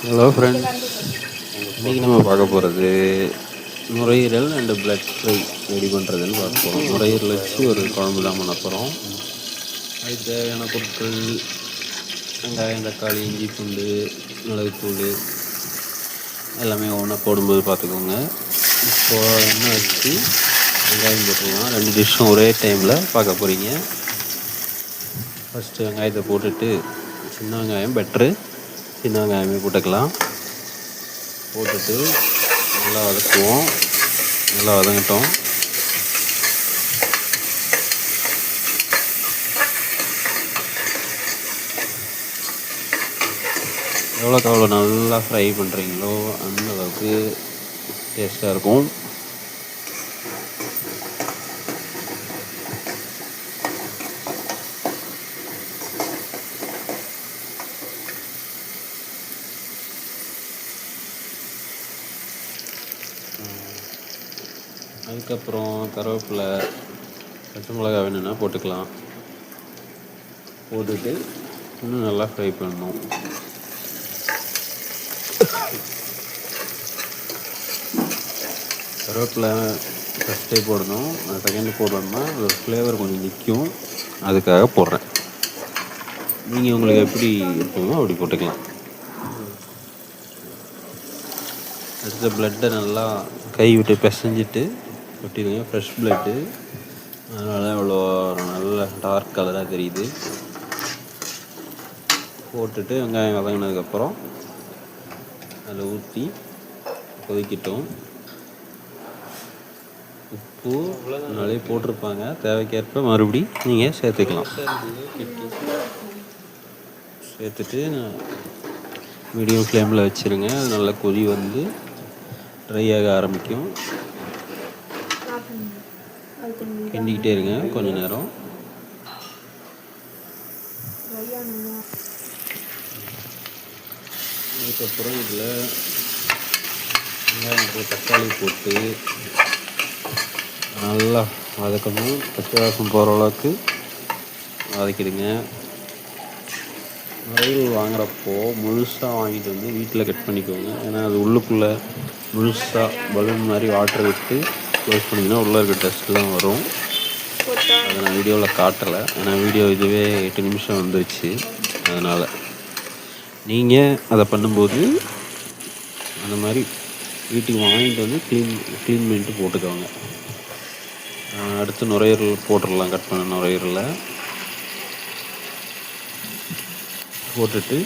Hello friends, இன்றைக்கி நம்ம பார்க்க போகிறது நுரையீரல் அண்டு பிளட் ஃப்ரை ரெடி பண்ணுறதுன்னு பார்க்க போகிறோம். நுரையீரல் வச்சு ஒரு குழம்பு தான் பண்ண போகிறோம். அதுக்கு தேவையான பொருட்கள் வெங்காயம், தக்காளி, இஞ்சி, பூண்டு, மிளகுத்தூள் எல்லாமே ஒன்றா போடும்போது பார்த்துக்கோங்க. இப்போது எண்ணெய் வச்சு வெங்காயம் போட்டுக்கலாம். 2 டிஷ்ஷும் ஒரே டைமில் பார்க்க போகிறீங்க. ஃபஸ்ட்டு வெங்காயத்தை போட்டுட்டு சின்ன வெங்காயம் பெட்ரு, சின்ன வெங்காயமே போட்டுக்கலாம். போட்டுட்டு நல்லா வதக்குவோம். நல்லா வதங்கட்டும். எவ்வளோக்கு அவ்வளோ நல்லா ஃப்ரை பண்ணுறீங்களோ அந்த அளவுக்கு டேஸ்ட்டாக இருக்கும். அதுக்கப்புறம் கருவேப்பிலை, பச்சை மிளகா வேணும்னா போட்டுக்கலாம். போட்டுட்டு இன்னும் நல்லா ஃப்ரை பண்ணணும். கருவேப்பிலை ஃபஸ்ட்டே போடணும், செகண்ட் போடணும்னா ஒரு ஃப்ளேவர் கொஞ்சம் நிற்கும், அதுக்காக போடுறேன். நீங்கள் உங்களுக்கு எப்படி இருக்குமோ அப்படி போட்டுக்கலாம். அடுத்த ப்ளட்டை நல்லா கை விட்டு பிசைஞ்சிட்டு கொட்டிடுங்க. ஃப்ரெஷ் ப்ளட்டு, அதனால இவ்வளோ நல்ல டார்க் கலராக தெரியுது. போட்டுட்டு வெங்காயம் வதங்கினதுக்கப்புறம் அதில் ஊற்றி கொதிக்கட்டும். உப்பு முன்னாலே போட்டிருப்பாங்க, தேவைக்கேற்ப மறுபடி நீங்கள் சேர்த்துக்கலாம். சேர்த்துட்டு மீடியம் ஃப்ளேமில் வச்சுருங்க. அது நல்லா கொதி வந்து ட்ரை ஆக ஆரம்பிக்கும். கிண்டிக்கிட்டே இருங்க கொஞ்சம் நேரம். அதுக்கப்புறம் இதில் வெங்காயம் போட்டு தக்காளி போட்டு நல்லா வதக்கணும். பச்சை வாசம் போகிற அளவுக்கு வதக்கிடுங்க. நுரையீரல் வாங்குறப்போ முழுசாக வாங்கிட்டு வந்து வீட்டில் கட் பண்ணிக்கோங்க. ஏன்னா அது உள்ளுக்குள்ளே முழுசாக பலூன் மாதிரி வாட்டர் விட்டு க்ளோஸ் பண்ணிங்கன்னா உள்ளே இருக்க டஸ்ட்லாம் வரும். அதை நான் வீடியோவில் காட்டலை, ஏன்னா வீடியோ இதுவே 8 நிமிஷம் வந்துருச்சு. அதனால் நீங்கள் அதை பண்ணும்போது அந்த மாதிரி வீட்டுக்கு வாங்கிட்டு வந்து க்ளீன் பண்ணிட்டு போட்டுக்கோங்க. அடுத்து நுரையீரல் போட்டுடலாம். கட் பண்ண நுரையீரலை போட்டுட்டு